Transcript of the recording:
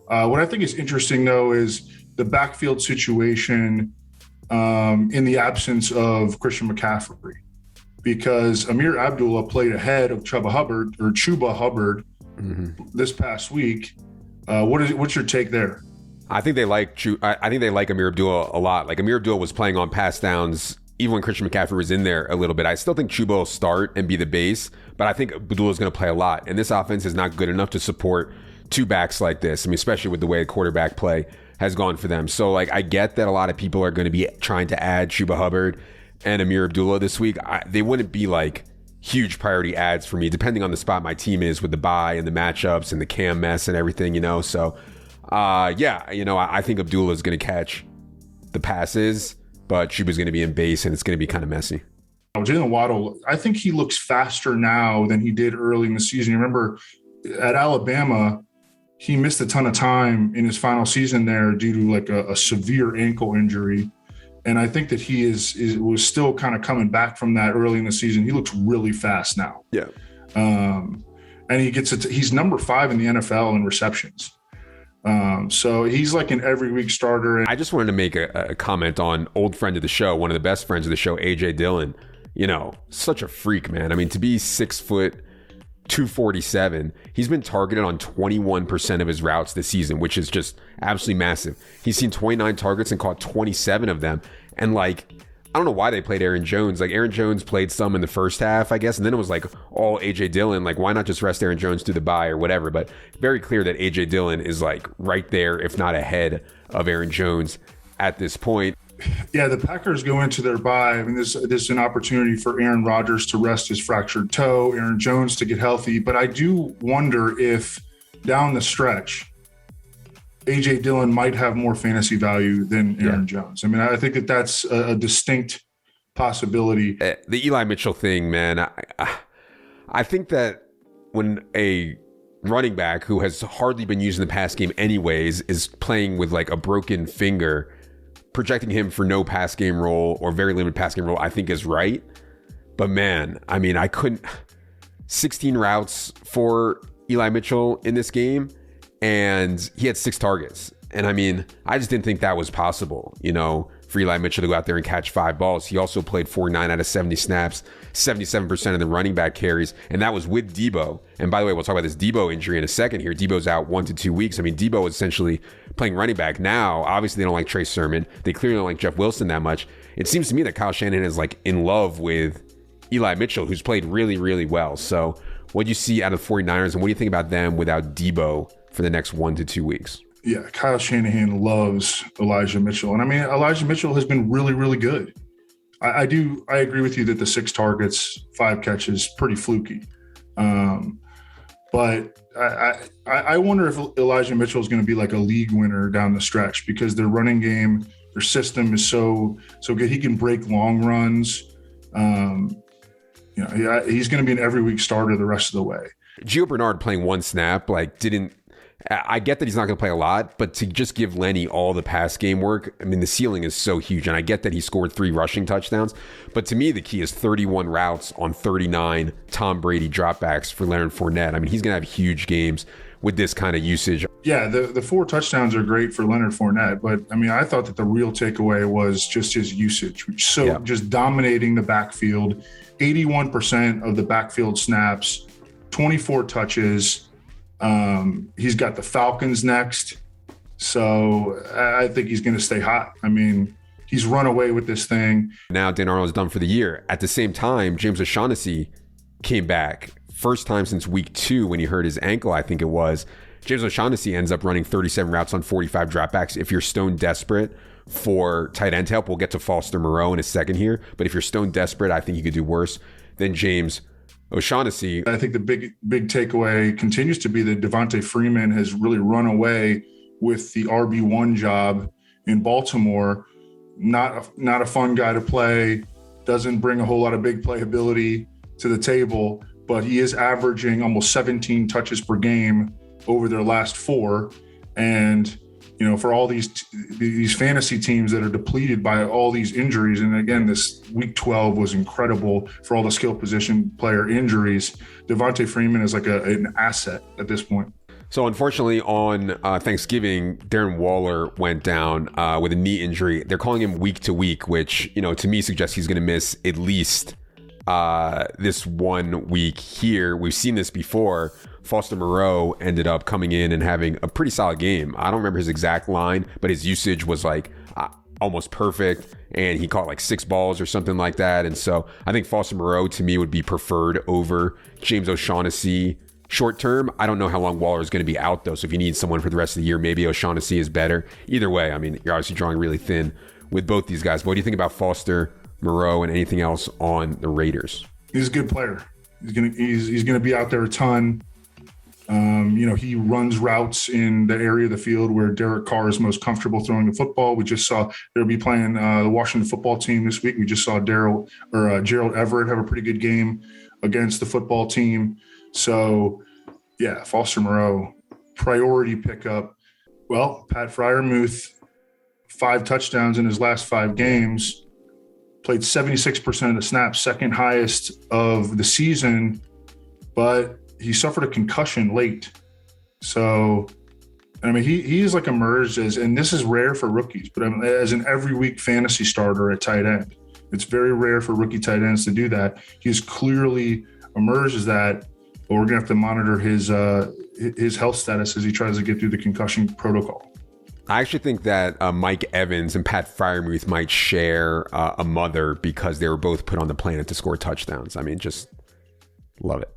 What I think is interesting, though, is the backfield situation in the absence of Christian McCaffrey, because Amir Abdullah played ahead of Chuba Hubbard this past week. What's your take there? I think they like Amir Abdullah a lot. Like, Amir Abdullah was playing on pass downs even when Christian McCaffrey was in there a little bit. I still think Chuba will start and be the base, but I think Abdullah is going to play a lot. And this offense is not good enough to support two backs like this. I mean, especially with the way the quarterback play has gone for them. So, like, I get that a lot of people are going to be trying to add Chuba Hubbard and Amir Abdullah this week. They wouldn't be like huge priority ads for me, depending on the spot my team is with the bye and the matchups and the Cam mess and everything, So, I think Abdullah is going to catch the passes, but Chuba's going to be in base and it's going to be kind of messy. Jalen Waddle, I think he looks faster now than he did early in the season. You remember at Alabama, he missed a ton of time in his final season there due to like a severe ankle injury. And I think that he was still kind of coming back from that early in the season. He looks really fast now. Yeah. And he's number 5 in the NFL in receptions. So he's like an every week starter. I just wanted to make a comment on old friend of the show, one of the best friends of the show, AJ Dillon. Such a freak, man. I mean, to be 6 foot, 247, he's been targeted on 21% of his routes this season, which is just absolutely massive. He's seen 29 targets and caught 27 of them. And like, I don't know why they played Aaron Jones. Like, Aaron Jones played some in the first half, I guess, and then it was like all AJ Dillon. Like, why not just rest Aaron Jones through the bye or whatever? But very clear that AJ Dillon is like right there, if not ahead of Aaron Jones at this point. Yeah, the Packers go into their bye. I mean, this is an opportunity for Aaron Rodgers to rest his fractured toe, Aaron Jones to get healthy. But I do wonder if down the stretch, A.J. Dillon might have more fantasy value than Aaron Jones. I mean, I think that that's a distinct possibility. The Eli Mitchell thing, man, I think that when a running back who has hardly been used in the pass game anyways is playing with like a broken finger, projecting him for no pass game role or very limited pass game role, I think is right. But man, I mean, 16 routes for Eli Mitchell in this game, and he had 6 targets. And I mean, I just didn't think that was possible, for Eli Mitchell to go out there and catch 5 balls. He also played 49 out of 70 snaps, 77% of the running back carries, and that was with Debo. And by the way, we'll talk about this Debo injury in a second here. Debo's out 1 to 2 weeks. I mean, Debo is essentially playing running back now. Obviously, they don't like Trey Sermon. They clearly don't like Jeff Wilson that much. It seems to me that Kyle Shanahan is like in love with Eli Mitchell, who's played really, really well. So what do you see out of the 49ers, and what do you think about them without Debo for the next 1 to 2 weeks? Yeah, Kyle Shanahan loves Elijah Mitchell. And I mean, Elijah Mitchell has been really, really good. I agree with you that the 6 targets, 5 catches, pretty fluky. But I wonder if Elijah Mitchell is going to be like a league winner down the stretch, because their running game, their system is so good. He can break long runs. He's going to be an every week starter the rest of the way. Gio Bernard playing 1 snap, I get that he's not going to play a lot, but to just give Lenny all the pass game work, I mean, the ceiling is so huge. And I get that he scored 3 rushing touchdowns, but to me, the key is 31 routes on 39 Tom Brady dropbacks for Leonard Fournette. I mean, he's going to have huge games with this kind of usage. Yeah, the 4 touchdowns are great for Leonard Fournette, but I mean, I thought that the real takeaway was just his usage. Just dominating the backfield, 81% of the backfield snaps, 24 touches. He's got the Falcons next, so I think he's going to stay hot. I mean, he's run away with this thing. Now Dan Arnold's done for the year. At the same time, James O'Shaughnessy came back. First time since week 2 when he hurt his ankle, I think it was. James O'Shaughnessy ends up running 37 routes on 45 dropbacks. If you're stone desperate for tight end help, we'll get to Foster Moreau in a second here. But if you're stone desperate, I think you could do worse than James O'Shaughnessy. I think the big takeaway continues to be that Devontae Freeman has really run away with the RB1 job in Baltimore. Not a fun guy to play, doesn't bring a whole lot of big playability to the table, but he is averaging almost 17 touches per game over their last 4. And for all these fantasy teams that are depleted by all these injuries, and again, this week 12 was incredible for all the skill position player injuries, Devontae Freeman is like an asset at this point. So unfortunately on Thanksgiving, Darren Waller went down with a knee injury. They're calling him week to week, which, to me suggests he's going to miss at least this 1 week here. We've seen this before. Foster Moreau ended up coming in and having a pretty solid game. I don't remember his exact line, but his usage was like almost perfect, and he caught like 6 balls or something like that. And so I think Foster Moreau to me would be preferred over James O'Shaughnessy short term. I don't know how long Waller is going to be out though, so if you need someone for the rest of the year, maybe O'Shaughnessy is better. Either way, I mean, you're obviously drawing really thin with both these guys. But what do you think about Foster Moreau and anything else on the Raiders? He's a good player. He's gonna be out there a ton. He runs routes in the area of the field where Derek Carr is most comfortable throwing the football. We just saw they'll be playing the Washington football team this week. We just saw Gerald Everett have a pretty good game against the football team. So, yeah, Foster Moreau, priority pickup. Well, Pat Freiermuth, 5 touchdowns in his last 5 games, played 76% of the snaps, second highest of the season, but he suffered a concussion late. So, I mean, he's like emerged as, and this is rare for rookies, but as an every week fantasy starter at tight end. It's very rare for rookie tight ends to do that. He's clearly emerged as that, but we're going to have to monitor his health status as he tries to get through the concussion protocol. I actually think that Mike Evans and Pat Freiermuth might share a mother because they were both put on the planet to score touchdowns. I mean, just love it.